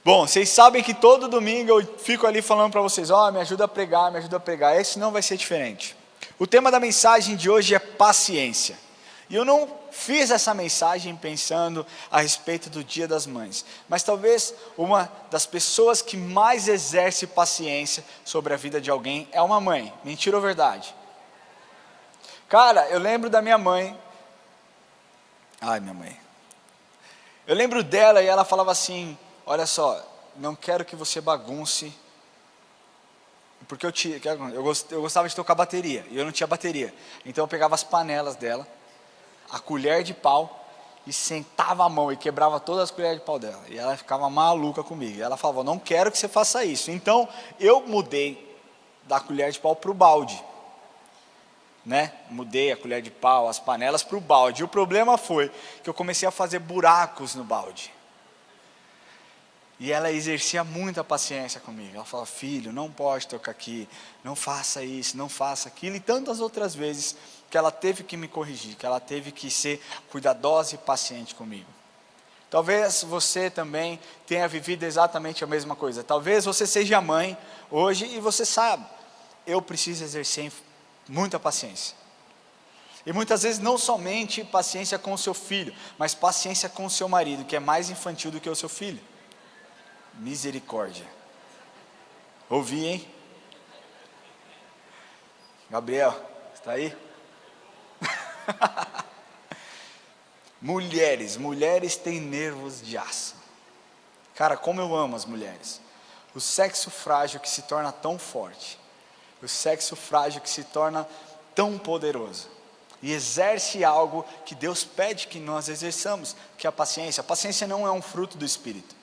Bom, vocês sabem que todo domingo eu fico ali falando para vocês, me ajuda a pregar, me ajuda a pregar. Esse não vai ser diferente. O tema da mensagem de hoje é paciência. E eu não fiz essa mensagem pensando a respeito do Dia das Mães, mas talvez uma das pessoas que mais exerce paciência sobre a vida de alguém é uma mãe. Mentira ou verdade? Cara, eu lembro da minha mãe. Minha mãe. Eu lembro dela e ela falava assim: olha só, não quero que você bagunce, porque eu gostava de tocar bateria, e eu não tinha bateria, então eu pegava as panelas dela, a colher de pau, e sentava a mão, e quebrava todas as colheres de pau dela, e ela ficava maluca comigo, e ela falava, não quero que você faça isso, então eu mudei da colher de pau para o balde, mudei a colher de pau, as panelas para o balde, e o problema foi que eu comecei a fazer buracos no balde, e ela exercia muita paciência comigo. Ela falava, filho, não pode tocar aqui, não faça isso, não faça aquilo. E tantas outras vezes que ela teve que me corrigir, que ela teve que ser cuidadosa e paciente comigo. Talvez você também tenha vivido exatamente a mesma coisa. Talvez você seja mãe hoje e você sabe, eu preciso exercer muita paciência. E muitas vezes não somente paciência com o seu filho, mas paciência com o seu marido, que é mais infantil do que o seu filho. Misericórdia. Ouvi, hein? Gabriel, está aí? Mulheres têm nervos de aço. Cara, como eu amo as mulheres. O sexo frágil que se torna tão forte. O sexo frágil que se torna tão poderoso. E exerce algo que Deus pede que nós exerçamos, que é a paciência. A paciência não é um fruto do Espírito.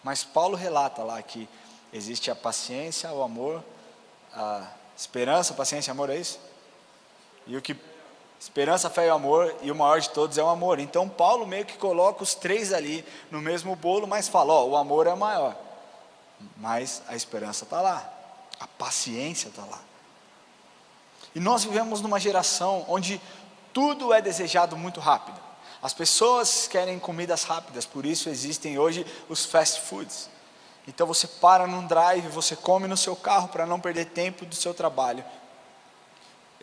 Mas Paulo relata lá que existe a paciência, o amor, a esperança, paciência e amor, é isso? E o que esperança, fé e amor, e o maior de todos é o amor. Então Paulo meio que coloca os três ali no mesmo bolo, mas fala, o amor é maior. Mas a esperança está lá, a paciência está lá. E nós vivemos numa geração onde tudo é desejado muito rápido. As pessoas querem comidas rápidas, por isso existem hoje os fast foods. Então você para num drive, você come no seu carro para não perder tempo do seu trabalho.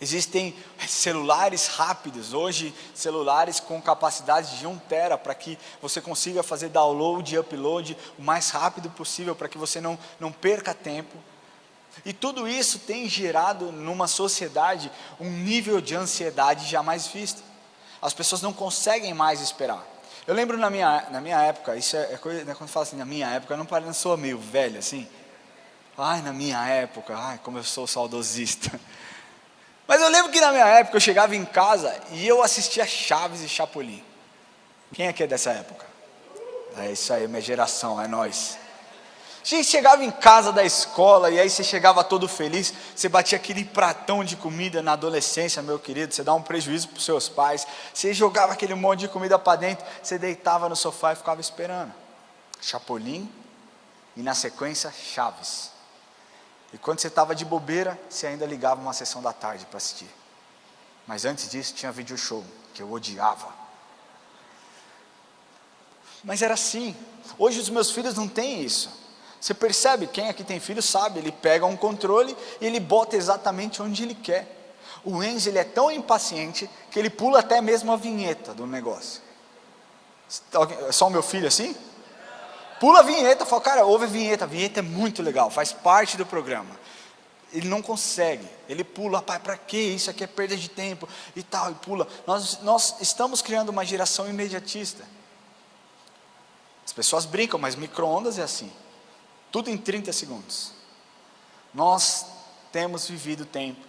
Existem celulares rápidos, hoje celulares com capacidade de 1 tera, para que você consiga fazer download e upload o mais rápido possível, para que você não perca tempo. E tudo isso tem gerado numa sociedade um nível de ansiedade jamais visto. As pessoas não conseguem mais esperar. Eu lembro na minha época, isso é coisa, quando fala assim, na minha época, eu não sou meio velho assim. Na minha época, como eu sou saudosista. Mas eu lembro que na minha época eu chegava em casa e eu assistia Chaves e Chapolin. Quem aqui é dessa época? É isso aí, minha geração, é nós. A gente chegava em casa da escola e aí você chegava todo feliz, você batia aquele pratão de comida na adolescência, meu querido, você dá um prejuízo para os seus pais, você jogava aquele monte de comida para dentro, você deitava no sofá e ficava esperando. Chapolin e na sequência Chaves. E quando você estava de bobeira, você ainda ligava uma sessão da tarde para assistir. Mas antes disso tinha vídeo show, que eu odiava. Mas era assim. Hoje os meus filhos não têm isso. Você percebe, quem aqui tem filho sabe, ele pega um controle e ele bota exatamente onde ele quer. O Enzo, ele é tão impaciente que ele pula até mesmo a vinheta do negócio. É só o meu filho assim? Pula a vinheta, fala, cara, ouve a vinheta é muito legal, faz parte do programa. Ele não consegue, ele pula, pai, para que isso aqui é perda de tempo e tal, e pula. Nós estamos criando uma geração imediatista. As pessoas brincam, mas micro-ondas é assim. Tudo em 30 segundos. Nós temos vivido tempo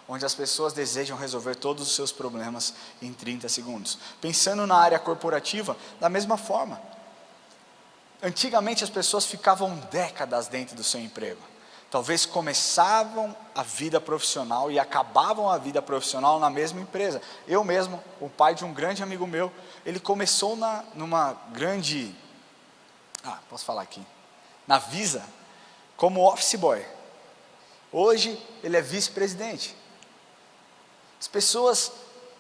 onde as pessoas desejam resolver todos os seus problemas em 30 segundos. Pensando na área corporativa, da mesma forma. Antigamente as pessoas ficavam décadas dentro do seu emprego. Talvez começavam a vida profissional e acabavam a vida profissional na mesma empresa. Eu mesmo, o pai de um grande amigo meu, ele começou numa grande... posso falar aqui. Na Visa, como office boy. Hoje ele é vice-presidente. As pessoas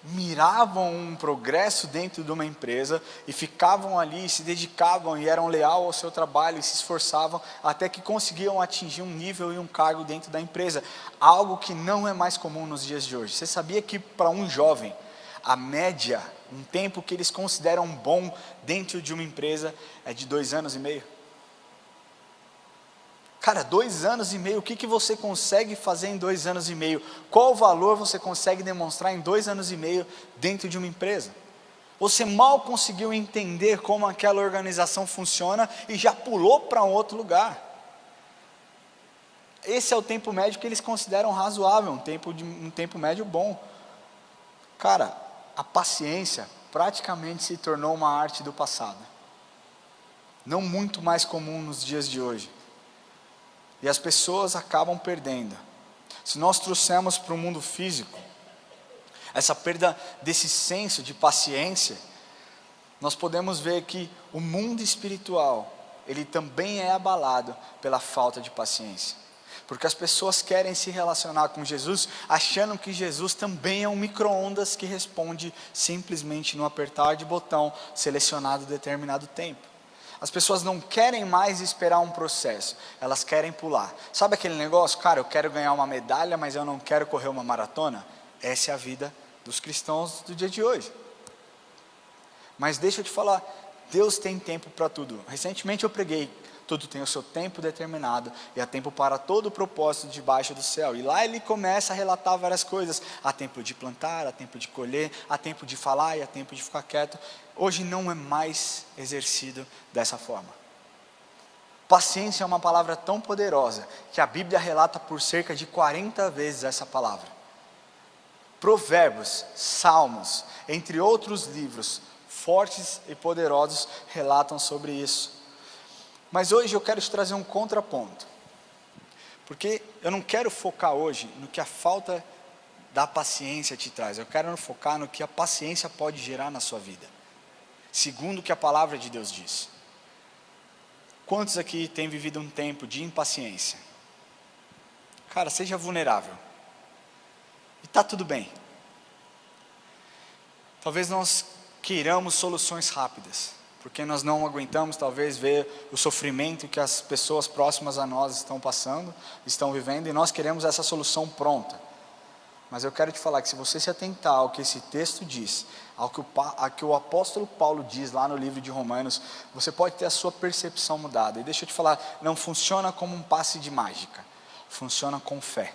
miravam um progresso dentro de uma empresa e ficavam ali, se dedicavam e eram leais ao seu trabalho e se esforçavam até que conseguiam atingir um nível e um cargo dentro da empresa, algo que não é mais comum nos dias de hoje. Você sabia que para um jovem, a média, um tempo que eles consideram bom dentro de uma empresa é de 2 anos e meio? Cara, 2 anos e meio, o que você consegue fazer em 2 anos e meio? Qual valor você consegue demonstrar em 2 anos e meio dentro de uma empresa? Você mal conseguiu entender como aquela organização funciona e já pulou para um outro lugar. Esse é o tempo médio que eles consideram razoável, um tempo médio bom. Cara, a paciência praticamente se tornou uma arte do passado. Não muito mais comum nos dias de hoje. E as pessoas acabam perdendo. Se nós trouxermos para o mundo físico essa perda desse senso de paciência, nós podemos ver que o mundo espiritual, ele também é abalado pela falta de paciência. Porque as pessoas querem se relacionar com Jesus, achando que Jesus também é um micro-ondas que responde simplesmente no apertar de botão, selecionado determinado tempo. As pessoas não querem mais esperar um processo, elas querem pular. Sabe aquele negócio? Cara, eu quero ganhar uma medalha, mas eu não quero correr uma maratona? Essa é a vida dos cristãos do dia de hoje. Mas deixa eu te falar, Deus tem tempo para tudo. Recentemente eu preguei, tudo tem o seu tempo determinado, e há tempo para todo o propósito debaixo do céu. E lá ele começa a relatar várias coisas. Há tempo de plantar, há tempo de colher, há tempo de falar e há tempo de ficar quieto. Hoje não é mais exercido dessa forma. Paciência é uma palavra tão poderosa, que a Bíblia relata por cerca de 40 vezes essa palavra. Provérbios, Salmos, entre outros livros, fortes e poderosos, relatam sobre isso. Mas hoje eu quero te trazer um contraponto, porque eu não quero focar hoje no que a falta da paciência te traz, eu quero focar no que a paciência pode gerar na sua vida, segundo o que a palavra de Deus diz. Quantos aqui têm vivido um tempo de impaciência? Cara, seja vulnerável, e está tudo bem. Talvez nós queiramos soluções rápidas, porque nós não aguentamos talvez ver o sofrimento que as pessoas próximas a nós estão passando, estão vivendo, e nós queremos essa solução pronta. Mas eu quero te falar que se você se atentar ao que esse texto diz, ao que o apóstolo Paulo diz lá no livro de Romanos, você pode ter a sua percepção mudada. E deixa eu te falar, não funciona como um passe de mágica, funciona com fé.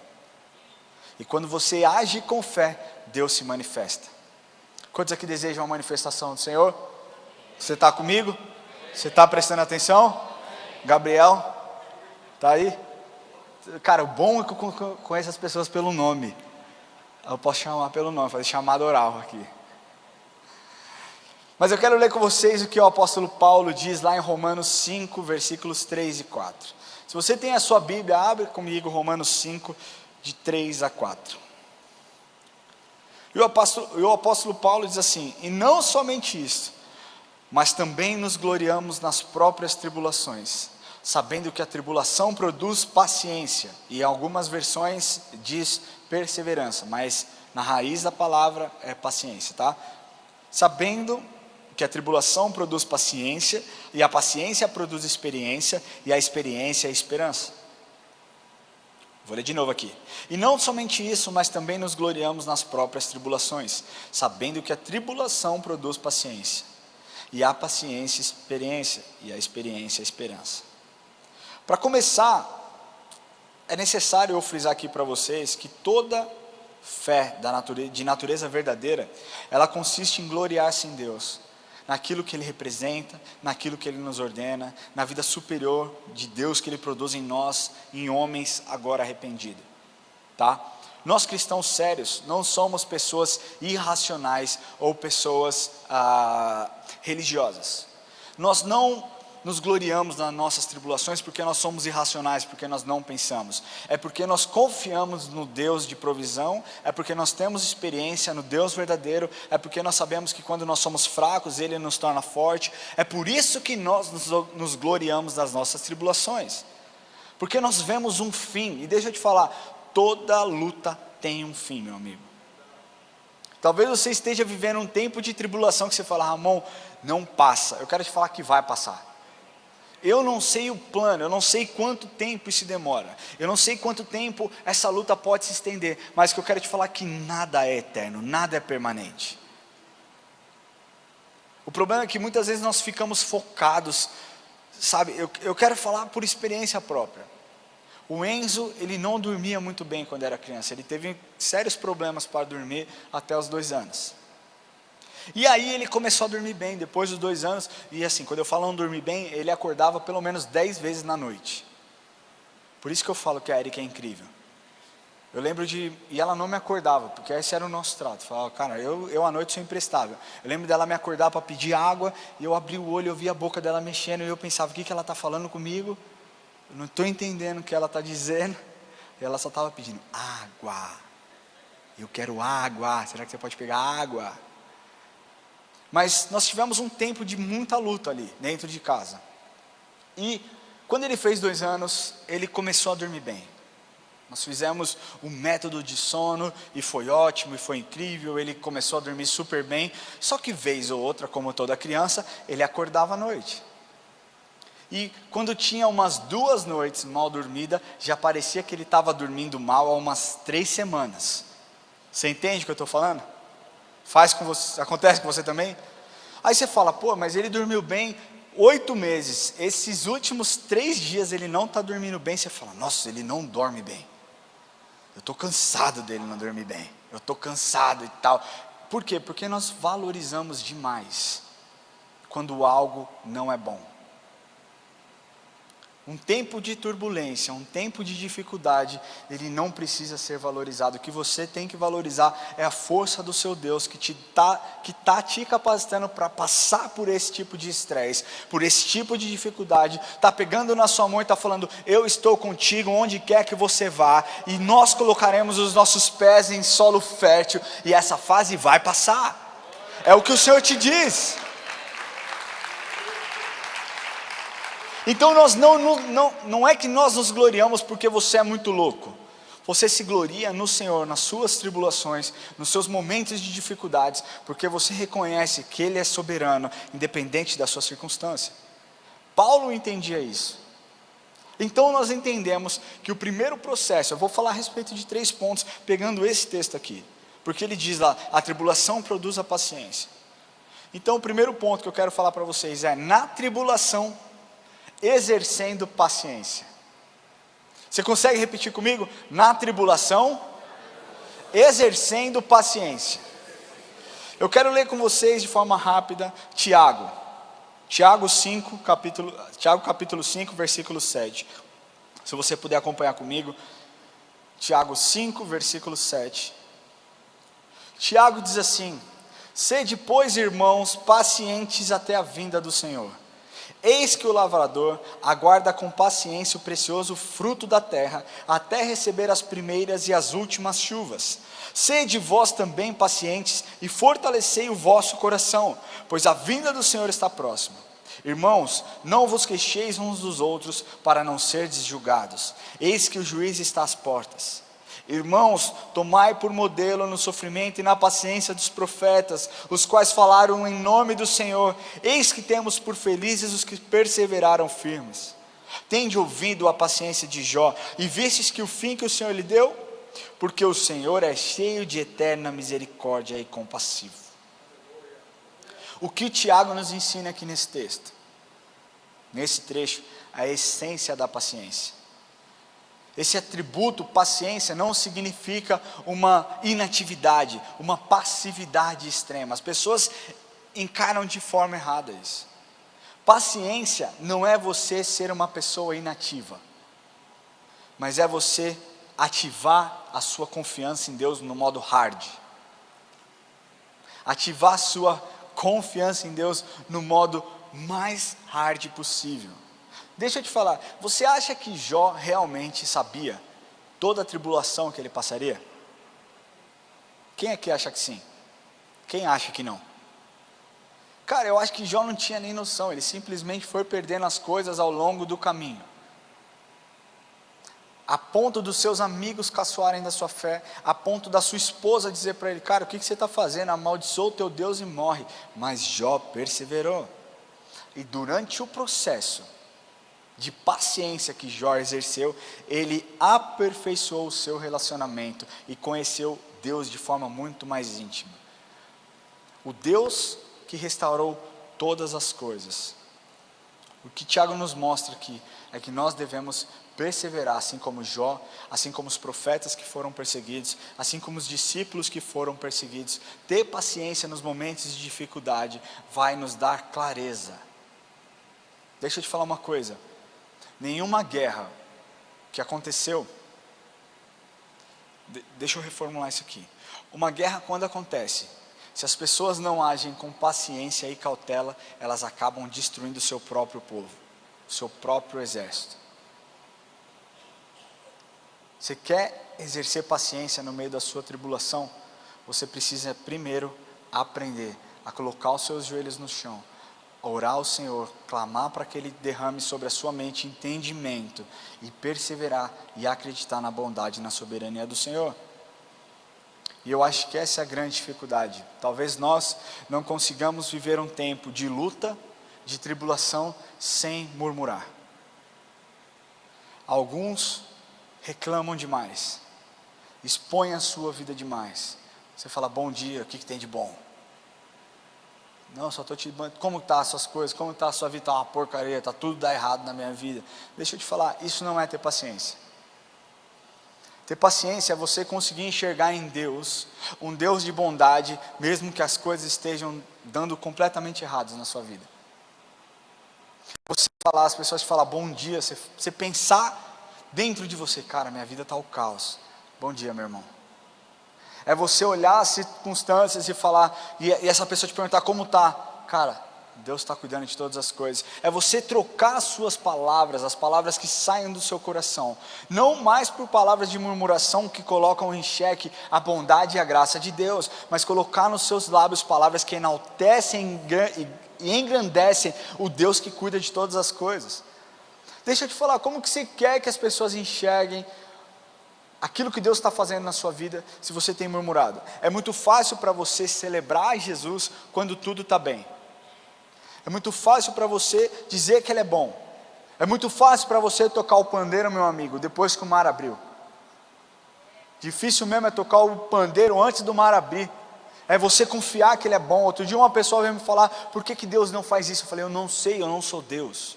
E quando você age com fé, Deus se manifesta. Quantos aqui desejam a manifestação do Senhor? Você está comigo? Você está prestando atenção? Gabriel? Está aí? Cara, o bom é que eu conheço as pessoas pelo nome. Eu posso chamar pelo nome, fazer chamada oral aqui. Mas eu quero ler com vocês o que o apóstolo Paulo diz lá em Romanos 5, versículos 3 e 4. Se você tem a sua Bíblia, abre comigo Romanos 5, de 3 a 4. E o apóstolo Paulo diz assim: e não somente isso, mas também nos gloriamos nas próprias tribulações, sabendo que a tribulação produz paciência, e em algumas versões diz perseverança, mas na raiz da palavra é paciência, tá? Sabendo que a tribulação produz paciência, e a paciência produz experiência, e a experiência é esperança. Vou ler de novo aqui. E não somente isso, mas também nos gloriamos nas próprias tribulações, sabendo que a tribulação produz paciência, e a paciência, experiência, e a experiência, esperança. Para começar, é necessário eu frisar aqui para vocês que toda fé de natureza verdadeira, ela consiste em gloriar-se em Deus, naquilo que Ele representa, naquilo que Ele nos ordena, na vida superior de Deus que Ele produz em nós, em homens agora arrependidos, tá? Nós cristãos sérios não somos pessoas irracionais ou pessoas religiosas. Nós não nos gloriamos nas nossas tribulações porque nós somos irracionais, porque nós não pensamos. É porque nós confiamos no Deus de provisão, é porque nós temos experiência no Deus verdadeiro, é porque nós sabemos que quando nós somos fracos, Ele nos torna forte. É por isso que nós nos gloriamos nas nossas tribulações. Porque nós vemos um fim, e deixa eu te falar, toda luta tem um fim, meu amigo. Talvez você esteja vivendo um tempo de tribulação que você fala, Ramon, não passa. Eu quero te falar que vai passar. Eu não sei o plano, eu não sei quanto tempo isso demora, eu não sei quanto tempo essa luta pode se estender, mas que eu quero te falar que nada é eterno, nada é permanente. O problema é que muitas vezes nós ficamos focados, sabe, eu quero falar por experiência própria. O Enzo, ele não dormia muito bem quando era criança, ele teve sérios problemas para dormir até os 2 anos. E aí ele começou a dormir bem, depois dos 2 anos, e assim, quando eu falo não dormir bem, ele acordava pelo menos 10 vezes na noite. Por isso que eu falo que a Erika é incrível. Eu lembro e ela não me acordava, porque esse era o nosso trato. Falava, cara, eu à noite sou imprestável. Eu lembro dela me acordar para pedir água, e eu abri o olho, eu vi a boca dela mexendo, e eu pensava, o que ela está falando comigo? Eu não estou entendendo o que ela está dizendo. E ela só estava pedindo água. Eu quero água, será que você pode pegar água? Mas nós tivemos um tempo de muita luta ali, dentro de casa. E quando ele fez 2 anos, ele começou a dormir bem. Nós fizemos um método de sono, e foi ótimo, e foi incrível, ele começou a dormir super bem. Só que vez ou outra, como toda criança, ele acordava à noite. E quando tinha umas 2 noites mal dormida, já parecia que ele estava dormindo mal há umas 3 semanas. Você entende o que eu estou falando? Faz com você, acontece com você também? Aí você fala, pô, mas ele dormiu bem 8 meses, esses últimos 3 dias ele não está dormindo bem. Você fala, nossa, ele não dorme bem, eu estou cansado dele não dormir bem, eu estou cansado e tal. Por quê? Porque nós valorizamos demais quando algo não é bom. Um tempo de turbulência, um tempo de dificuldade, ele não precisa ser valorizado. O que você tem que valorizar é a força do seu Deus, que está te capacitando para passar por esse tipo de estresse, por esse tipo de dificuldade, está pegando na sua mão e está falando, eu estou contigo onde quer que você vá, e nós colocaremos os nossos pés em solo fértil, e essa fase vai passar. É o que o Senhor te diz. Então não é que nós nos gloriamos porque você é muito louco. Você se gloria no Senhor, nas suas tribulações, nos seus momentos de dificuldades, porque você reconhece que Ele é soberano, independente da sua circunstância. Paulo entendia isso. Então nós entendemos que o primeiro processo, eu vou falar a respeito de 3 pontos, pegando esse texto aqui. Porque ele diz lá, a tribulação produz a paciência. Então o primeiro ponto que eu quero falar para vocês é, na tribulação, exercendo paciência. Você consegue repetir comigo? Na tribulação, exercendo paciência. Eu quero ler com vocês de forma rápida Tiago capítulo 5, versículo 7. Se você puder acompanhar comigo, Tiago 5, versículo 7. Tiago diz assim: sede, pois, irmãos, pacientes até a vinda do Senhor. Eis que o lavrador aguarda com paciência o precioso fruto da terra, até receber as primeiras e as últimas chuvas. Sede vós também pacientes e fortalecei o vosso coração, pois a vinda do Senhor está próxima. Irmãos, não vos queixeis uns dos outros, para não serdes julgados. Eis que o juiz está às portas. Irmãos, tomai por modelo no sofrimento e na paciência dos profetas, os quais falaram em nome do Senhor. Eis que temos por felizes os que perseveraram firmes. Tende ouvido a paciência de Jó, e vistes que o fim que o Senhor lhe deu? Porque o Senhor é cheio de eterna misericórdia e compassivo. O que o Tiago nos ensina aqui nesse texto? Nesse trecho, a essência da paciência. Esse atributo, paciência, não significa uma inatividade, uma passividade extrema. As pessoas encaram de forma errada isso. Paciência não é você ser uma pessoa inativa, mas é você ativar a sua confiança em Deus no modo hard. Ativar a sua confiança em Deus no modo mais hard possível. Deixa eu te falar, você acha que Jó realmente sabia toda a tribulação que ele passaria? Quem é que acha que sim? Quem acha que não? Cara, eu acho que Jó não tinha nem noção, ele simplesmente foi perdendo as coisas ao longo do caminho. a ponto dos seus amigos caçoarem da sua fé, a ponto da sua esposa dizer para ele: cara, o que você está fazendo? Amaldiçoa o teu Deus e morre. Mas Jó perseverou, e durante o processo de paciência que Jó exerceu, ele aperfeiçoou o seu relacionamento e conheceu Deus de forma muito mais íntima. O Deus que restaurou todas as coisas. O que Tiago nos mostra aqui é que nós devemos perseverar, assim como Jó, assim como os profetas que foram perseguidos, assim como os discípulos que foram perseguidos. Ter paciência nos momentos de dificuldade vai nos dar clareza. Deixa eu te falar uma coisa: nenhuma guerra que aconteceu, deixa eu reformular isso aqui. Uma guerra, quando acontece, se as pessoas não agem com paciência e cautela, elas acabam destruindo o seu próprio povo, o seu próprio exército. Você quer exercer paciência no meio da sua tribulação? Você precisa primeiro aprender a colocar os seus joelhos no chão, orar ao Senhor, clamar para que Ele derrame sobre a sua mente entendimento, e perseverar e acreditar na bondade e na soberania do Senhor. E eu acho que essa é a grande dificuldade. Talvez nós não consigamos viver um tempo de luta, de tribulação, sem murmurar. Alguns reclamam demais, expõem a sua vida demais. Você fala: bom dia, o que tem de bom? Não, só estou te... Como está as suas coisas? Como está a sua vida? Está uma porcaria, está tudo dá errado na minha vida. Deixa eu te falar, isso não é ter paciência. Ter paciência é você conseguir enxergar em Deus, um Deus de bondade, mesmo que as coisas estejam dando completamente erradas na sua vida. Você falar, as pessoas te falam bom dia, você pensar dentro de você: cara, minha vida está o caos. Bom dia, meu irmão. É você olhar as circunstâncias e falar, e essa pessoa te perguntar como está. Cara, Deus está cuidando de todas as coisas. É você trocar as suas palavras, as palavras que saem do seu coração, não mais por palavras de murmuração que colocam em xeque a bondade e a graça de Deus, mas colocar nos seus lábios palavras que enaltecem e engrandecem o Deus que cuida de todas as coisas. Deixa eu te falar, como que você quer que as pessoas enxerguem aquilo que Deus está fazendo na sua vida, se você tem murmurado? É muito fácil para você celebrar Jesus quando tudo está bem. É muito fácil para você dizer que Ele é bom. É muito fácil para você tocar o pandeiro, meu amigo, depois que o mar abriu. Difícil mesmo é tocar o pandeiro antes do mar abrir. É você confiar que Ele é bom. Outro dia uma pessoa veio me falar: por que Deus não faz isso? Eu falei: eu não sei, eu não sou Deus.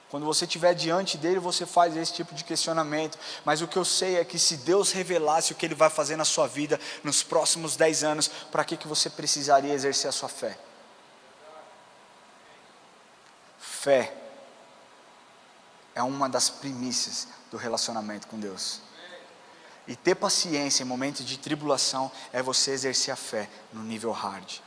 Quando você estiver diante dele, você faz esse tipo de questionamento. Mas o que eu sei é que se Deus revelasse o que Ele vai fazer na sua vida nos próximos 10 anos, para que você precisaria exercer a sua fé? Fé é uma das primícias do relacionamento com Deus. E ter paciência em momentos de tribulação é você exercer a fé no nível hard.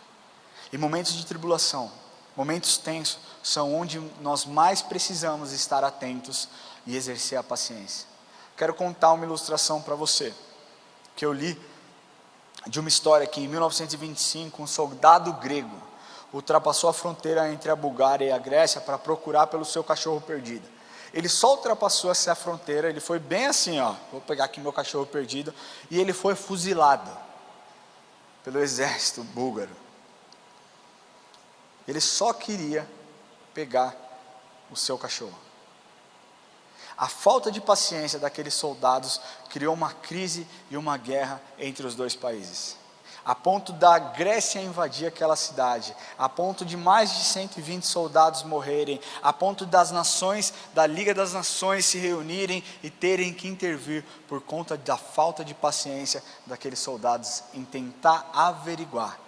E momentos de tribulação, momentos tensos, são onde nós mais precisamos estar atentos e exercer a paciência. Quero contar uma ilustração para você, que eu li de uma história que em 1925 um soldado grego ultrapassou a fronteira entre a Bulgária e a Grécia para procurar pelo seu cachorro perdido. Ele só ultrapassou essa fronteira, ele foi bem assim, ó, vou pegar aqui meu cachorro perdido, e ele foi fuzilado pelo exército búlgaro. Ele só queria pegar o seu cachorro. A falta de paciência daqueles soldados criou uma crise e uma guerra entre os dois países, a ponto da Grécia invadir aquela cidade, a ponto de mais de 120 soldados morrerem, a ponto das nações, da Liga das Nações se reunirem e terem que intervir por conta da falta de paciência daqueles soldados em tentar averiguar.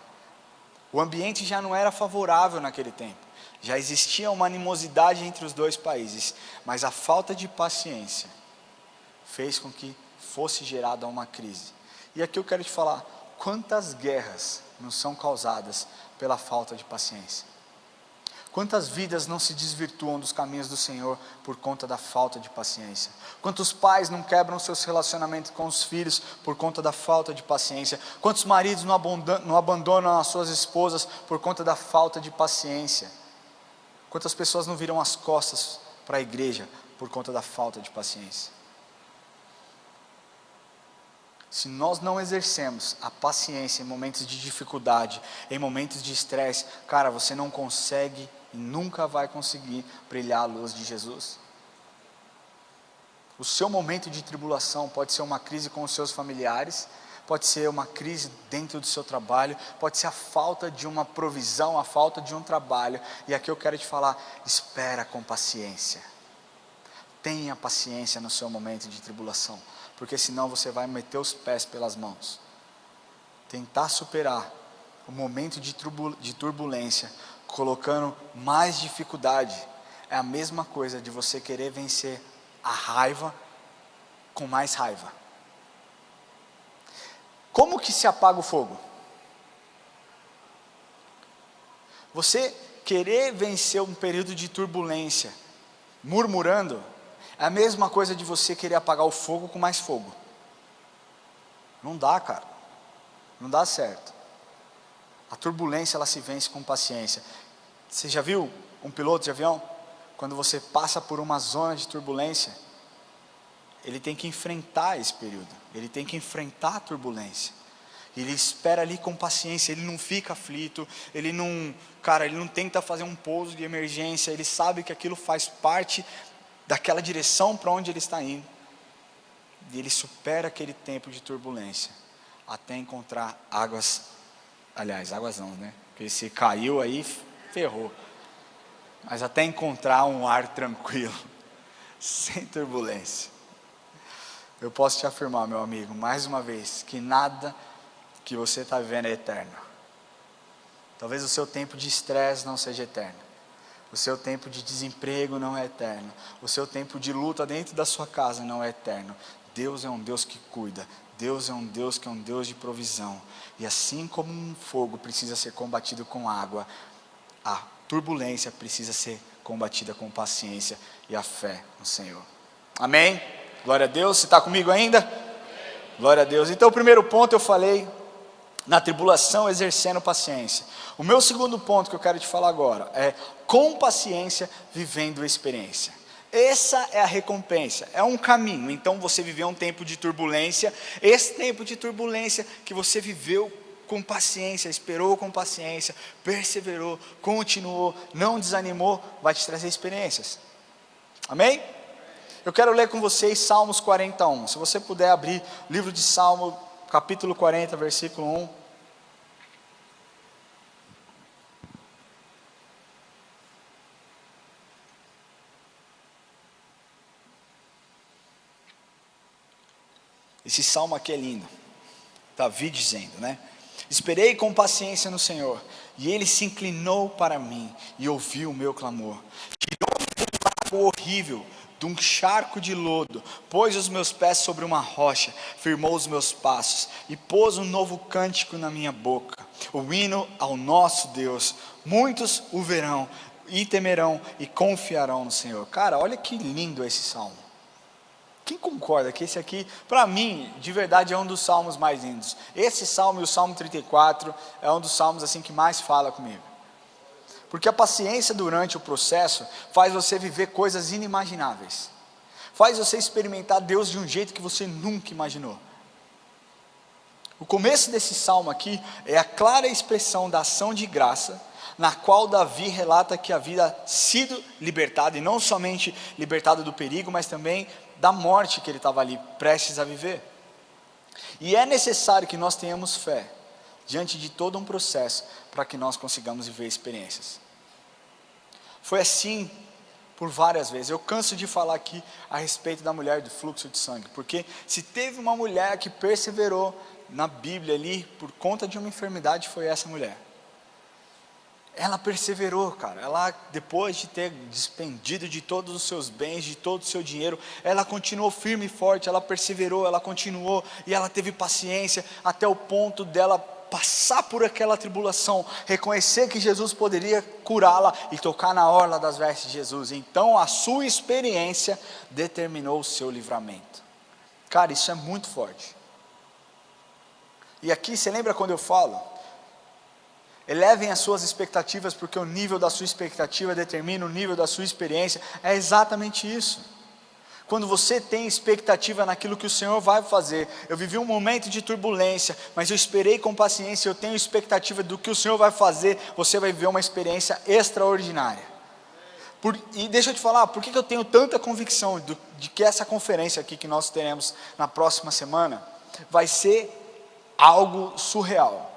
O ambiente já não era favorável naquele tempo, já existia uma animosidade entre os dois países, mas a falta de paciência fez com que fosse gerada uma crise. E aqui eu quero te falar, quantas guerras não são causadas pela falta de paciência? Quantas vidas não se desvirtuam dos caminhos do Senhor por conta da falta de paciência? Quantos pais não quebram seus relacionamentos com os filhos por conta da falta de paciência? Quantos maridos não abandonam as suas esposas por conta da falta de paciência? Quantas pessoas não viram as costas para a igreja por conta da falta de paciência? Se nós não exercemos a paciência em momentos de dificuldade, em momentos de estresse, cara, você não consegue e nunca vai conseguir brilhar a luz de Jesus. O seu momento de tribulação pode ser uma crise com os seus familiares, pode ser uma crise dentro do seu trabalho, pode ser a falta de uma provisão, a falta de um trabalho. E aqui eu quero te falar, espera com paciência. Tenha paciência no seu momento de tribulação, porque senão você vai meter os pés pelas mãos. Tentar superar o momento de turbulência, colocando mais dificuldade, é a mesma coisa de você querer vencer a raiva com mais raiva. Como que se apaga o fogo? Você querer vencer um período de turbulência murmurando, é a mesma coisa de você querer apagar o fogo com mais fogo. Não dá, cara. Não dá certo. A turbulência, ela se vence com paciência. Você já viu um piloto de avião? Quando você passa por uma zona de turbulência, ele tem que enfrentar esse período. Ele tem que enfrentar a turbulência. Ele espera ali com paciência, ele não fica aflito, ele não tenta fazer um pouso de emergência, ele sabe que aquilo faz parte daquela direção para onde ele está indo. E ele supera aquele tempo de turbulência, até encontrar águas não, né? Porque se caiu aí, ferrou. Mas até encontrar um ar tranquilo, sem turbulência. Eu posso te afirmar, meu amigo, mais uma vez, que nada que você está vivendo é eterno. Talvez o seu tempo de estresse não seja eterno. O seu tempo de desemprego não é eterno. O seu tempo de luta dentro da sua casa não é eterno. Deus é um Deus que cuida. Deus é um Deus que é um Deus de provisão. E assim como um fogo precisa ser combatido com água, a turbulência precisa ser combatida com paciência e a fé no Senhor. Amém? Glória a Deus. Você está comigo ainda? Glória a Deus. Então o primeiro ponto eu falei, na tribulação exercendo paciência. O meu segundo ponto que eu quero te falar agora é com paciência vivendo a experiência. Essa é a recompensa, é um caminho. Então você viveu um tempo de turbulência, esse tempo de turbulência que você viveu com paciência, esperou com paciência, perseverou, continuou, não desanimou, vai te trazer experiências. Amém? Eu quero ler com vocês Salmos 41. Se você puder abrir o livro de Salmo, capítulo 40, versículo 1. Esse salmo aqui é lindo. Davi dizendo, né? Esperei com paciência no Senhor, e Ele se inclinou para mim, e ouviu o meu clamor. Tirou-me do lago horrível, de um charco de lodo, pôs os meus pés sobre uma rocha, firmou os meus passos, e pôs um novo cântico na minha boca, o hino ao nosso Deus. Muitos o verão, e temerão, e confiarão no Senhor. Cara, olha que lindo esse salmo. Quem concorda que esse aqui, para mim, de verdade é um dos salmos mais lindos? Esse salmo e o Salmo 34 é um dos salmos assim que mais fala comigo. Porque a paciência durante o processo faz você viver coisas inimagináveis. Faz você experimentar Deus de um jeito que você nunca imaginou. O começo desse salmo aqui é a clara expressão da ação de graça, na qual Davi relata que havia sido libertado, e não somente libertado do perigo, mas também da morte que ele estava ali prestes a viver. E é necessário que nós tenhamos fé diante de todo um processo para que nós consigamos viver experiências. Foi assim por várias vezes. Eu canso de falar aqui a respeito da mulher do fluxo de sangue, porque se teve uma mulher que perseverou na Bíblia ali por conta de uma enfermidade, foi essa mulher. Ela perseverou, cara. Ela, depois de ter despendido de todos os seus bens, de todo o seu dinheiro, ela continuou firme e forte, ela perseverou, ela continuou, e ela teve paciência, até o ponto dela passar por aquela tribulação, reconhecer que Jesus poderia curá-la, e tocar na orla das vestes de Jesus. Então a sua experiência determinou o seu livramento. Cara, isso é muito forte. E aqui, você lembra quando eu falo? Elevem as suas expectativas, porque o nível da sua expectativa determina o nível da sua experiência. É exatamente isso. Quando você tem expectativa naquilo que o Senhor vai fazer. Eu vivi um momento de turbulência, mas eu esperei com paciência, eu tenho expectativa do que o Senhor vai fazer, você vai viver uma experiência extraordinária. E deixa eu te falar, por que eu tenho tanta convicção de que essa conferência aqui que nós teremos na próxima semana, vai ser algo surreal.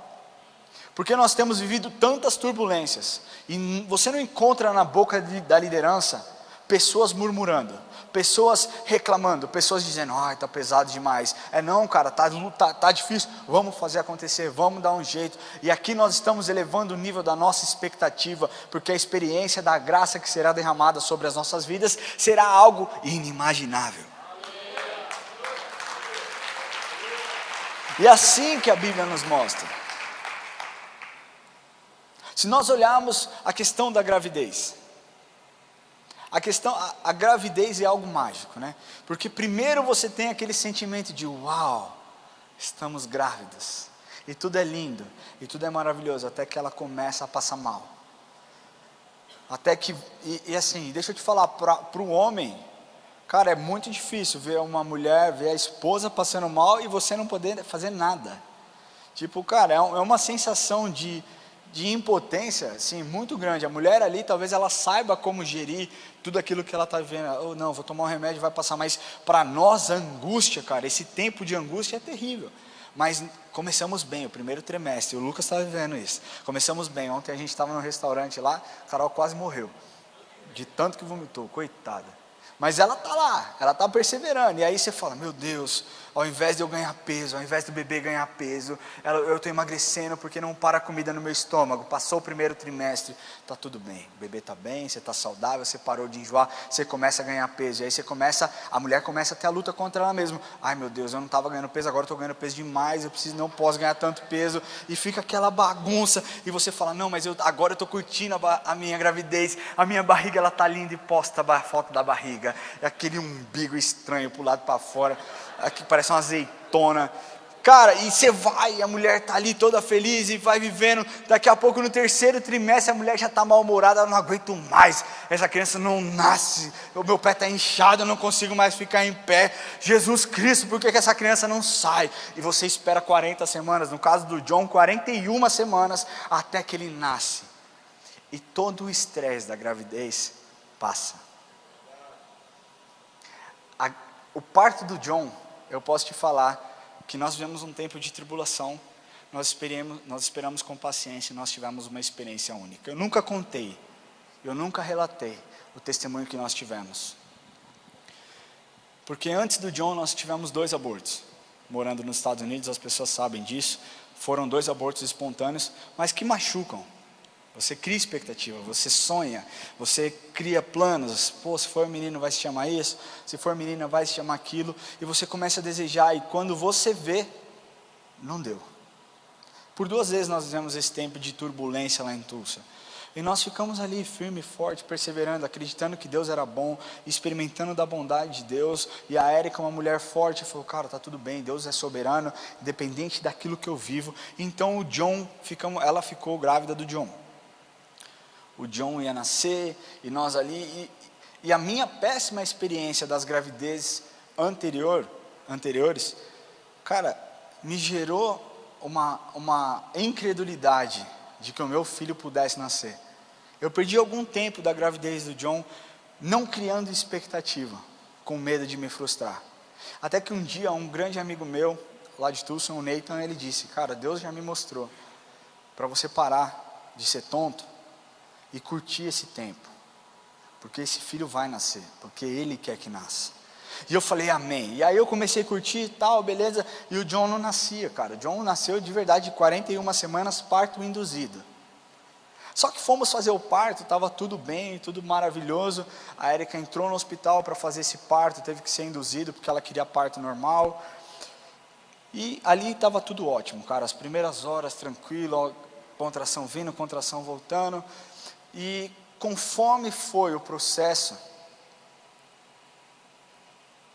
Porque nós temos vivido tantas turbulências, e você não encontra na boca da liderança, pessoas murmurando, pessoas reclamando, pessoas dizendo, ai, está pesado demais. Não, cara, tá difícil, vamos fazer acontecer, vamos dar um jeito. E aqui nós estamos elevando o nível da nossa expectativa, porque a experiência da graça que será derramada sobre as nossas vidas, será algo inimaginável. E é assim que a Bíblia nos mostra. Se nós olharmos a questão da gravidez, a gravidez é algo mágico, né? Porque primeiro você tem aquele sentimento de uau, estamos grávidas, e tudo é lindo, e tudo é maravilhoso, até que ela começa a passar mal. Até que, e assim, deixa eu te falar, para o homem, cara, é muito difícil ver uma mulher, ver a esposa passando mal e você não poder fazer nada. Tipo, cara, é uma sensação de impotência, assim, muito grande. A mulher ali, talvez ela saiba como gerir tudo aquilo que ela está vivendo. Ou não, vou tomar um remédio, vai passar. Mas para nós, a angústia, cara, esse tempo de angústia é terrível. Mas começamos bem, o primeiro trimestre, o Lucas está vivendo isso. Começamos bem, ontem a gente estava no restaurante lá, a Carol quase morreu, de tanto que vomitou, coitada. Mas ela está lá, ela está perseverando. E aí você fala, meu Deus, ao invés de eu ganhar peso, ao invés do bebê ganhar peso, eu estou emagrecendo porque não para a comida no meu estômago. Passou o primeiro trimestre, está tudo bem, o bebê está bem, você está saudável, você parou de enjoar, você começa a ganhar peso. E aí a mulher começa a ter a luta contra ela mesma. Ai meu Deus, eu não estava ganhando peso, agora estou ganhando peso demais, não posso ganhar tanto peso. E fica aquela bagunça, e você fala, não, mas agora eu estou curtindo a minha gravidez, a minha barriga ela está linda e posta a foto da barriga. É aquele umbigo estranho para o lado para fora, aqui parece uma azeitona, cara, e você vai, a mulher está ali toda feliz e vai vivendo, daqui a pouco no terceiro trimestre a mulher já está mal-humorada, ela não aguento mais, essa criança não nasce, o meu pé está inchado, eu não consigo mais ficar em pé, Jesus Cristo, por que essa criança não sai? E você espera 40 semanas, no caso do John, 41 semanas, até que ele nasce, e todo o estresse da gravidez passa. O parto do John, eu posso te falar que nós vivemos um tempo de tribulação, nós esperamos com paciência, nós tivemos uma experiência única. Eu nunca contei, eu nunca relatei o testemunho que nós tivemos. Porque antes do John nós tivemos 2 abortos. Morando nos Estados Unidos, as pessoas sabem disso. Foram 2 abortos espontâneos, mas que machucam. Você cria expectativa, você sonha, você cria planos. Pô, se for menino vai se chamar isso, se for menina vai se chamar aquilo. E você começa a desejar, e quando você vê, não deu. Por 2 vezes nós vivemos esse tempo de turbulência lá em Tulsa. E nós ficamos ali firme, forte, perseverando, acreditando que Deus era bom, experimentando da bondade de Deus. E a Érica, uma mulher forte, falou, cara, tá tudo bem, Deus é soberano, independente daquilo que eu vivo. Então ela ficou grávida do John. O John ia nascer, e nós ali, e a minha péssima experiência das gravidezes anteriores, cara, me gerou uma incredulidade de que o meu filho pudesse nascer. Eu perdi algum tempo da gravidez do John, não criando expectativa, com medo de me frustrar. Até que um dia, um grande amigo meu, lá de Tulsa, o Nathan, ele disse, cara, Deus já me mostrou, para você parar de ser tonto, e curtir esse tempo, porque esse filho vai nascer, porque Ele quer que nasça. E eu falei amém, e aí eu comecei a curtir e tal, beleza, e o John não nascia, cara, o John nasceu de verdade de 41 semanas, parto induzido. Só que fomos fazer o parto, estava tudo bem, tudo maravilhoso, a Érica entrou no hospital para fazer esse parto, teve que ser induzido, porque ela queria parto normal, e ali estava tudo ótimo, cara, as primeiras horas tranquilo, contração vindo, contração voltando. E conforme foi o processo,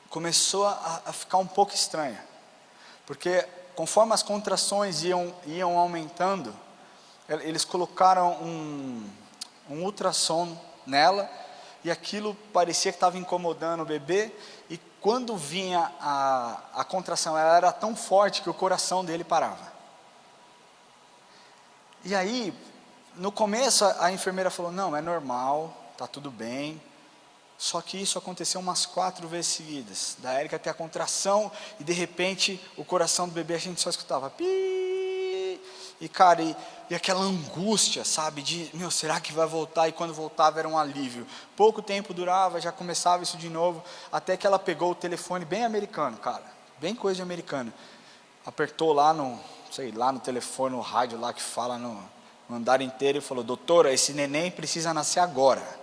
começou a ficar um pouco estranha, porque conforme as contrações iam aumentando, eles colocaram um ultrassom nela, e aquilo parecia que estava incomodando o bebê, e quando vinha a contração, ela era tão forte que o coração dele parava. E aí, no começo a enfermeira falou, não, é normal, está tudo bem. Só que isso aconteceu umas 4 vezes seguidas, da Érica ter a contração, e de repente o coração do bebê a gente só escutava, pi, e cara, e aquela angústia, sabe, de, será que vai voltar? E quando voltava era um alívio. Pouco tempo durava, já começava isso de novo, até que ela pegou o telefone bem americano, cara, bem coisa de americano, apertou lá no telefone, no rádio lá que fala no andar inteiro, e falou, doutora, esse neném precisa nascer agora.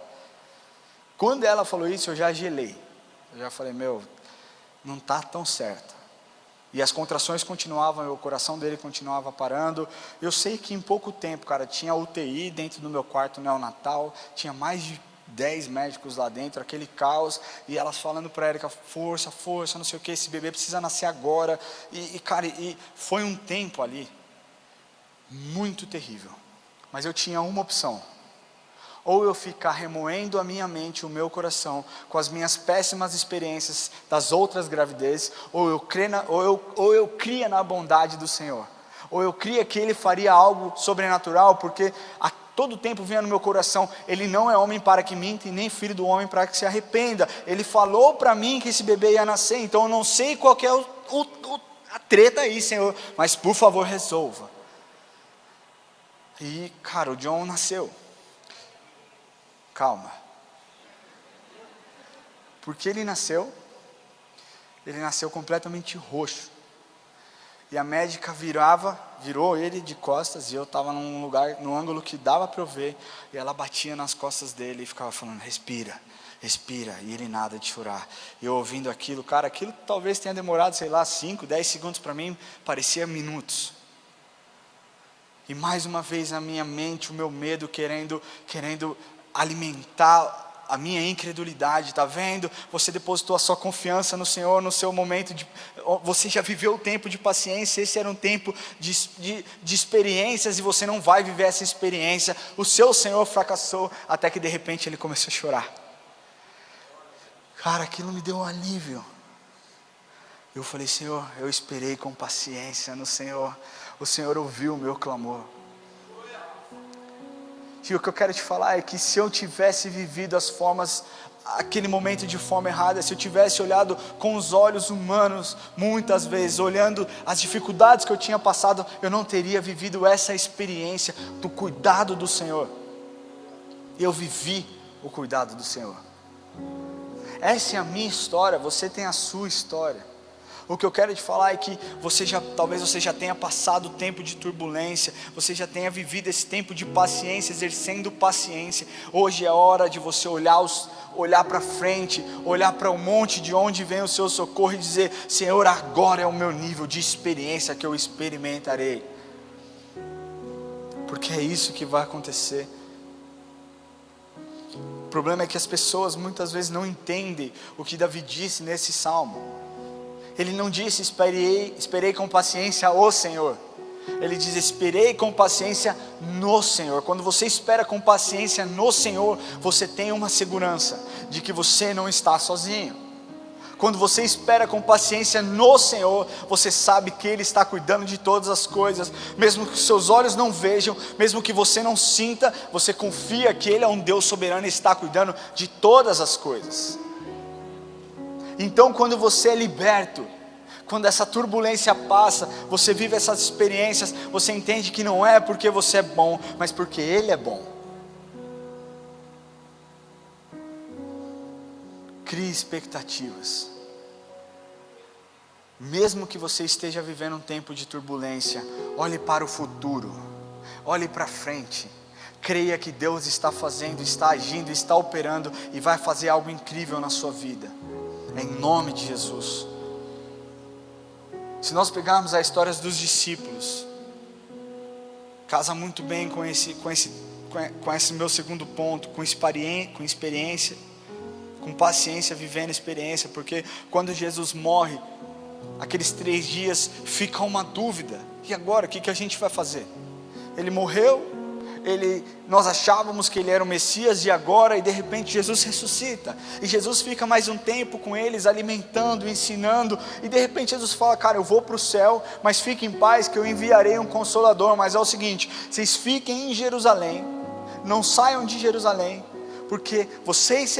Quando ela falou isso, eu já gelei, eu já falei, não está tão certo. E as contrações continuavam, o coração dele continuava parando. Eu sei que em pouco tempo, cara, tinha UTI dentro do meu quarto neonatal, tinha mais de 10 médicos lá dentro, aquele caos, e elas falando para a Érica, força, não sei o que, esse bebê precisa nascer agora, cara, foi um tempo ali, muito terrível, mas eu tinha uma opção, ou eu ficar remoendo a minha mente, o meu coração, com as minhas péssimas experiências das outras gravidezes, ou eu cria na bondade do Senhor, ou eu cria que Ele faria algo sobrenatural, porque a todo tempo vinha no meu coração, Ele não é homem para que minta, e nem filho do homem para que se arrependa, Ele falou para mim que esse bebê ia nascer, então eu não sei qual que é a treta aí, Senhor, mas por favor resolva. E cara, o John nasceu. Calma, porque ele nasceu completamente roxo, e a médica virou ele de costas, e eu estava num ângulo que dava para eu ver, e ela batia nas costas dele, e ficava falando, respira, e ele nada de chorar, e eu ouvindo aquilo, cara, aquilo talvez tenha demorado, 5, 10 segundos, para mim, parecia minutos, e mais uma vez a minha mente, o meu medo, querendo alimentar a minha incredulidade, está vendo? Você depositou a sua confiança no Senhor, no seu momento, você já viveu o tempo de paciência, esse era um tempo de experiências, e você não vai viver essa experiência, o seu Senhor fracassou, até que de repente ele começou a chorar, cara, aquilo me deu um alívio, eu falei, Senhor, eu esperei com paciência no Senhor, o Senhor ouviu o meu clamor. E o que eu quero te falar é que se eu tivesse vivido aquele momento de forma errada, se eu tivesse olhado com os olhos humanos, muitas vezes, olhando as dificuldades que eu tinha passado, eu não teria vivido essa experiência do cuidado do Senhor. Eu vivi o cuidado do Senhor. Essa é a minha história, você tem a sua história. O que eu quero te falar é que talvez você já tenha passado o tempo de turbulência, você já tenha vivido esse tempo de paciência, exercendo paciência. Hoje é hora de você olhar para frente, olhar para o monte de onde vem o seu socorro e dizer, Senhor, agora é o meu nível de experiência que eu experimentarei. Porque é isso que vai acontecer. O problema é que as pessoas muitas vezes não entendem o que Davi disse nesse salmo. Ele não disse, esperei com paciência o Senhor. Ele diz, esperei com paciência no Senhor. Quando você espera com paciência no Senhor, você tem uma segurança de que você não está sozinho. Quando você espera com paciência no Senhor, você sabe que Ele está cuidando de todas as coisas. Mesmo que seus olhos não vejam, mesmo que você não sinta, você confia que Ele é um Deus soberano e está cuidando de todas as coisas. Então quando você é liberto, quando essa turbulência passa, você vive essas experiências, você entende que não é porque você é bom, mas porque Ele é bom. Crie expectativas. Mesmo que você esteja vivendo um tempo de turbulência, olhe para o futuro, olhe para frente. Creia que Deus está fazendo, está agindo, está operando e vai fazer algo incrível na sua vida. Em nome de Jesus. Se nós pegarmos as histórias dos discípulos, casa muito bem com esse meu segundo ponto, com experiência, com paciência, vivendo experiência, porque quando Jesus morre, aqueles 3 dias fica uma dúvida, e agora, o que a gente vai fazer? Ele morreu, nós achávamos que ele era o Messias e agora, e de repente Jesus ressuscita, e Jesus fica mais um tempo com eles, alimentando, ensinando, e de repente Jesus fala: cara, eu vou para o céu, mas fiquem em paz que eu enviarei um Consolador. Mas é o seguinte, vocês fiquem em Jerusalém, não saiam de Jerusalém, porque vocês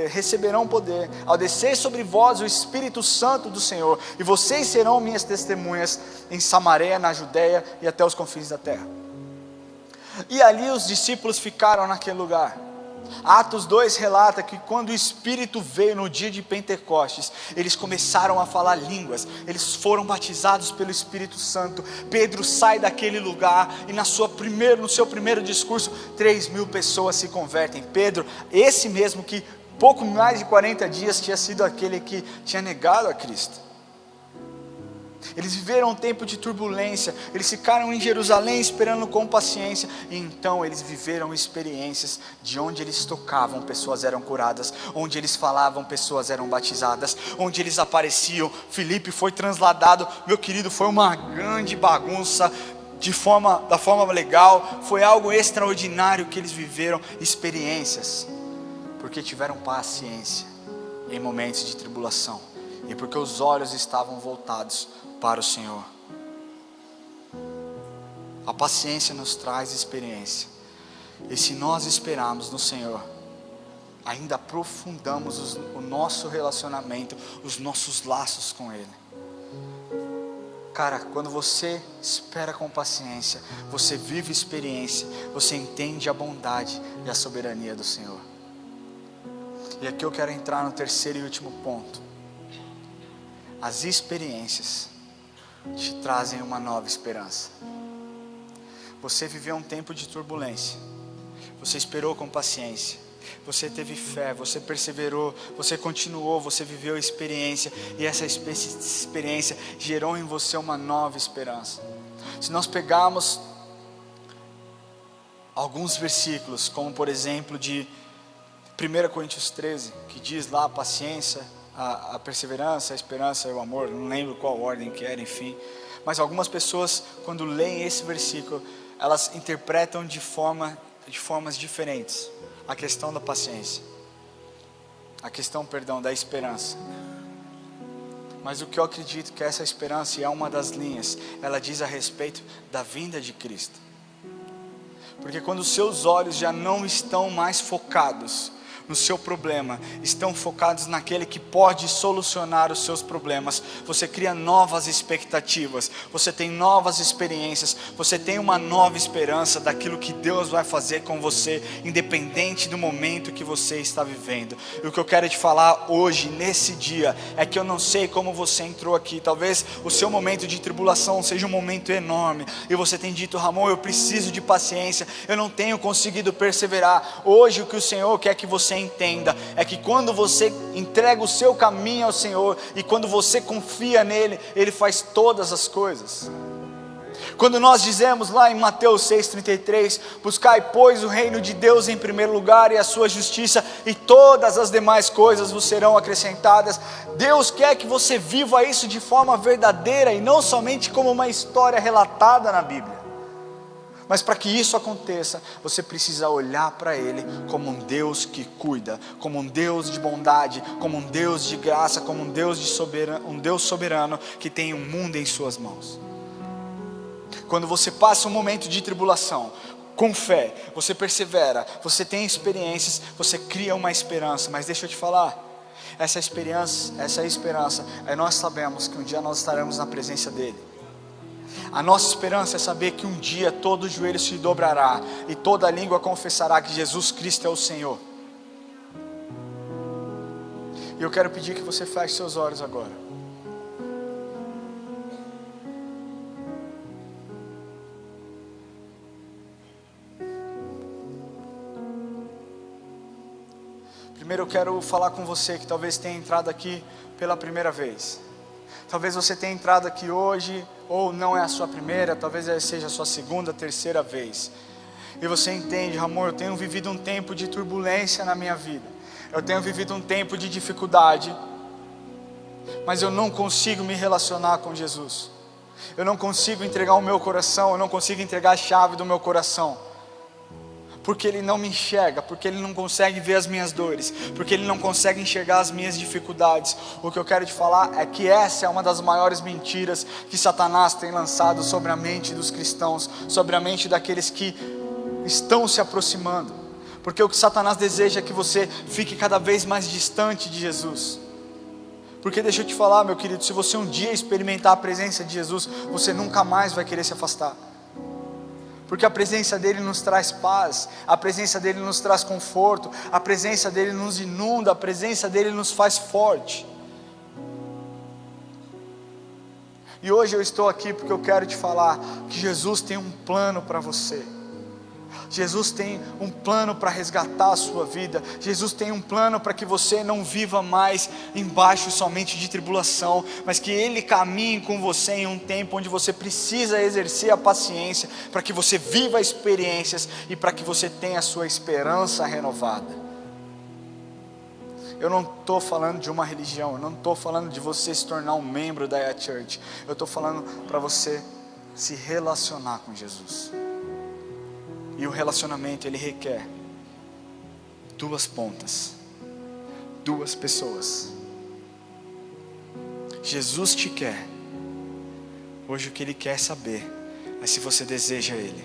receberão poder, ao descer sobre vós o Espírito Santo do Senhor, e vocês serão minhas testemunhas em Samaria, na Judeia e até os confins da terra. E ali os discípulos ficaram naquele lugar. Atos 2 relata que quando o Espírito veio no dia de Pentecostes, eles começaram a falar línguas, eles foram batizados pelo Espírito Santo. Pedro sai daquele lugar e no seu primeiro discurso, 3.000 pessoas se convertem. Pedro, esse mesmo que pouco mais de 40 dias tinha sido aquele que tinha negado a Cristo. Eles viveram um tempo de turbulência, eles ficaram em Jerusalém esperando com paciência, e então eles viveram experiências de onde eles tocavam, pessoas eram curadas, onde eles falavam, pessoas eram batizadas, onde eles apareciam, Filipe foi transladado, meu querido, foi uma grande bagunça, da forma legal, foi algo extraordinário que eles viveram, experiências, porque tiveram paciência em momentos de tribulação, e porque os olhos estavam voltados para o Senhor. A paciência nos traz experiência, e se nós esperarmos no Senhor, ainda aprofundamos o nosso relacionamento, os nossos laços com Ele. Cara, quando você espera com paciência, você vive experiência, você entende a bondade e a soberania do Senhor. E aqui eu quero entrar no terceiro e último ponto. As experiências te trazem uma nova esperança. Você viveu um tempo de turbulência, você esperou com paciência, você teve fé, você perseverou, você continuou, você viveu experiência, e essa experiência gerou em você uma nova esperança. Se nós pegarmos alguns versículos, como por exemplo de 1 Coríntios 13, que diz lá a paciência, a perseverança, a esperança e o amor, não lembro qual ordem que era, enfim, mas algumas pessoas quando leem esse versículo, elas interpretam de formas diferentes, a questão da paciência, a questão, da esperança, mas o que eu acredito que essa esperança, e é uma das linhas, ela diz a respeito da vinda de Cristo, porque quando os seus olhos já não estão mais focados no seu problema, estão focados naquele que pode solucionar os seus problemas, você cria novas expectativas, você tem novas experiências, você tem uma nova esperança daquilo que Deus vai fazer com você, independente do momento que você está vivendo. E o que eu quero te falar hoje, nesse dia, é que eu não sei como você entrou aqui, talvez o seu momento de tribulação seja um momento enorme, e você tem dito: Ramon, eu preciso de paciência, eu não tenho conseguido perseverar. Hoje o que o Senhor quer que você entenda é que quando você entrega o seu caminho ao Senhor, e quando você confia nele, Ele faz todas as coisas. Quando nós dizemos lá em Mateus 6,33, buscai pois o reino de Deus em primeiro lugar e a sua justiça, e todas as demais coisas vos serão acrescentadas. Deus quer que você viva isso de forma verdadeira, e não somente como uma história relatada na Bíblia. Mas para que isso aconteça, você precisa olhar para Ele como um Deus que cuida, como um Deus de bondade, como um Deus de graça, como um Deus soberano que tem o mundo em suas mãos. Quando você passa um momento de tribulação, com fé, você persevera, você tem experiências, você cria uma esperança. Mas deixa eu te falar, essa esperança, nós sabemos que um dia nós estaremos na presença dEle. A nossa esperança é saber que um dia todo joelho se dobrará e toda língua confessará que Jesus Cristo é o Senhor. E eu quero pedir que você feche seus olhos agora. Primeiro eu quero falar com você que talvez tenha entrado aqui pela primeira vez. Talvez você tenha entrado aqui hoje, ou não é a sua primeira, talvez seja a sua segunda, terceira vez. E você entende: Ramon, eu tenho vivido um tempo de turbulência na minha vida. Eu tenho vivido um tempo de dificuldade, mas eu não consigo me relacionar com Jesus. Eu não consigo entregar o meu coração, eu não consigo entregar a chave do meu coração. porque ele não me enxerga, porque ele não consegue ver as minhas dores, porque ele não consegue enxergar as minhas dificuldades. O que eu quero te falar é que essa é uma das maiores mentiras que Satanás tem lançado sobre a mente dos cristãos, sobre a mente daqueles que estão se aproximando, porque o que Satanás deseja é que você fique cada vez mais distante de Jesus. Porque deixa eu te falar, meu querido, se você um dia experimentar a presença de Jesus, você nunca mais vai querer se afastar. Porque a presença dele nos traz paz, a presença dele nos traz conforto, a presença dele nos inunda, a presença dele nos faz forte. E hoje eu estou aqui porque eu quero te falar que Jesus tem um plano para você. Jesus tem um plano para resgatar a sua vida. Jesus tem um plano para que você não viva mais embaixo somente de tribulação, mas que Ele caminhe com você em um tempo onde você precisa exercer a paciência, para que você viva experiências e para que você tenha a sua esperança renovada. Eu não estou falando de uma religião, eu não estou falando de você se tornar um membro da IA Church. Eu estou falando para você se relacionar com Jesus. E o relacionamento, ele requer duas pontas, duas pessoas. Jesus te quer. Hoje o que Ele quer saber é se você deseja Ele.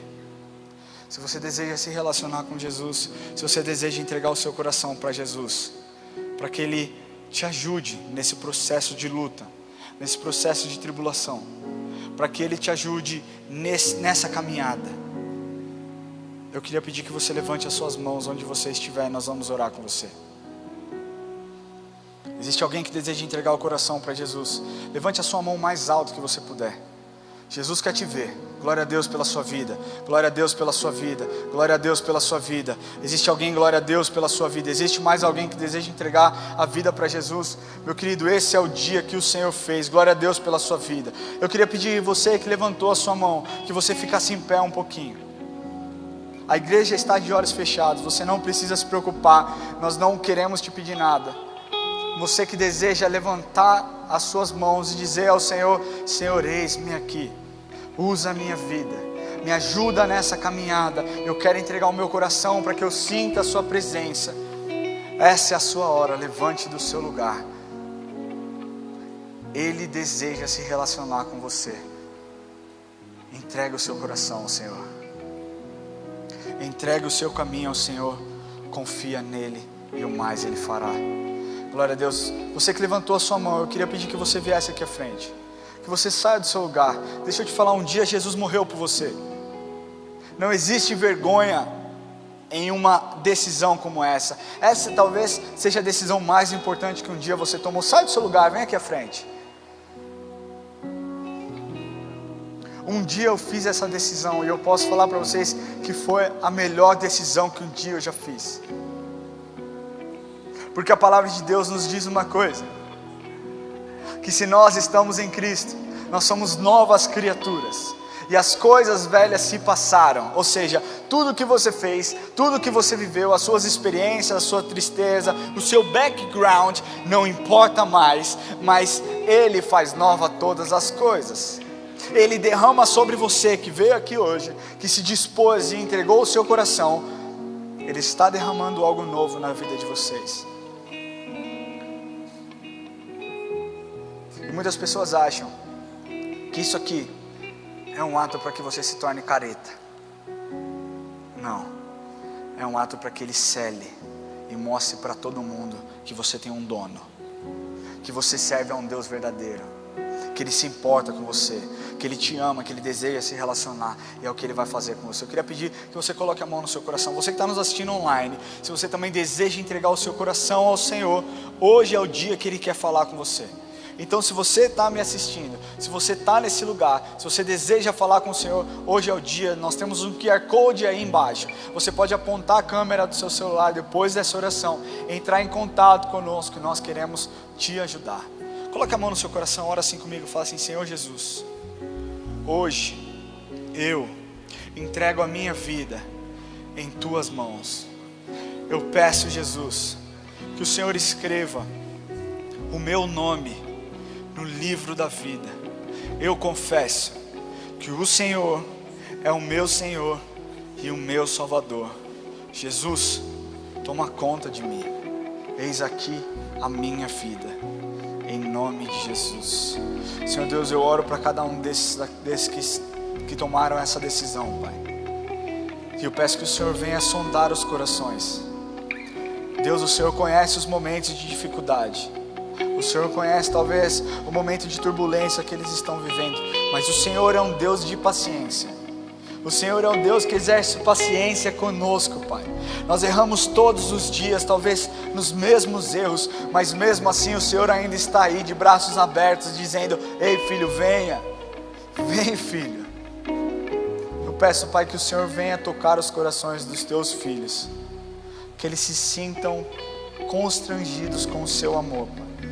Se você deseja se relacionar com Jesus, se você deseja entregar o seu coração para Jesus, para que Ele te ajude nesse processo de luta, nesse processo de tribulação, para que Ele te ajude nessa caminhada. Eu queria pedir que você levante as suas mãos onde você estiver e nós vamos orar com você. Existe alguém que deseja entregar o coração para Jesus? Levante a sua mão mais alto que você puder. Jesus quer te ver. Glória a Deus pela sua vida. Glória a Deus pela sua vida. Glória a Deus pela sua vida. Existe alguém, glória a Deus pela sua vida. Existe mais alguém que deseja entregar a vida para Jesus? Meu querido, esse é o dia que o Senhor fez. Glória a Deus pela sua vida. Eu queria pedir você que levantou a sua mão, que você ficasse em pé um pouquinho. A igreja está de olhos fechados, você não precisa se preocupar, nós não queremos te pedir nada. Você que deseja levantar as suas mãos e dizer ao Senhor: Senhor, eis-me aqui, usa a minha vida, me ajuda nessa caminhada, eu quero entregar o meu coração para que eu sinta a sua presença. Essa é a sua hora, levante do seu lugar. Ele deseja se relacionar com você. Entregue o seu coração ao Senhor. Entregue o seu caminho ao Senhor, confia nele e o mais Ele fará. Glória a Deus. Você que levantou a sua mão, eu queria pedir que você viesse aqui à frente, que você saia do seu lugar. Deixa eu te falar, um dia Jesus morreu por você. Não existe vergonha em uma decisão como essa. Essa talvez seja a decisão mais importante que um dia você tomou. Sai do seu lugar, vem aqui à frente. Um dia eu fiz essa decisão e eu posso falar para vocês que foi a melhor decisão que um dia eu já fiz. Porque a palavra de Deus nos diz uma coisa: que se nós estamos em Cristo, nós somos novas criaturas. E as coisas velhas se passaram. Ou seja, tudo que você fez, tudo que você viveu, as suas experiências, a sua tristeza, o seu background, não importa mais, mas Ele faz nova todas as coisas. Ele derrama sobre você que veio aqui hoje, que se dispôs e entregou o seu coração. Ele está derramando algo novo na vida de vocês. E muitas pessoas acham que isso aqui é um ato para que você se torne careta. Não, é um ato para que Ele cele e mostre para todo mundo que você tem um dono, que você serve a um Deus verdadeiro, que Ele se importa com você, que Ele te ama, que Ele deseja se relacionar, e é o que Ele vai fazer com você. Eu queria pedir que você coloque a mão no seu coração. Você que está nos assistindo online, se você também deseja entregar o seu coração ao Senhor, hoje é o dia que Ele quer falar com você. Então, se você está me assistindo, se você está nesse lugar, se você deseja falar com o Senhor, hoje é o dia. Nós temos um QR Code aí embaixo. Você pode apontar a câmera do seu celular depois dessa oração, entrar em contato conosco, que nós queremos te ajudar. Coloque a mão no seu coração, ora assim comigo, fala assim: Senhor Jesus, hoje eu entrego a minha vida em Tuas mãos. Eu peço, Jesus, que o Senhor escreva o meu nome no livro da vida. Eu confesso que o Senhor é o meu Senhor e o meu Salvador. Jesus, toma conta de mim. Eis aqui a minha vida, em nome de Jesus. Senhor Deus, eu oro para cada um desses que tomaram essa decisão, Pai. E eu peço que o Senhor venha sondar os corações. Deus, o Senhor conhece os momentos de dificuldade. O Senhor conhece talvez o momento de turbulência que eles estão vivendo. Mas o Senhor é um Deus de paciência. O Senhor é um Deus que exerce paciência conosco, Pai. Nós erramos todos os dias, talvez nos mesmos erros, mas mesmo assim o Senhor ainda está aí de braços abertos, dizendo: ei filho, venha, vem filho. Eu peço, Pai, que o Senhor venha tocar os corações dos teus filhos, que eles se sintam constrangidos com o seu amor, Pai.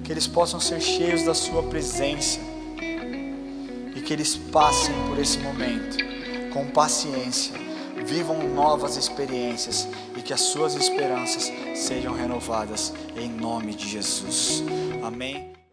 Que eles possam ser cheios da sua presença e que eles passem por esse momento com paciência, vivam novas experiências e que as suas esperanças sejam renovadas em nome de Jesus. Amém.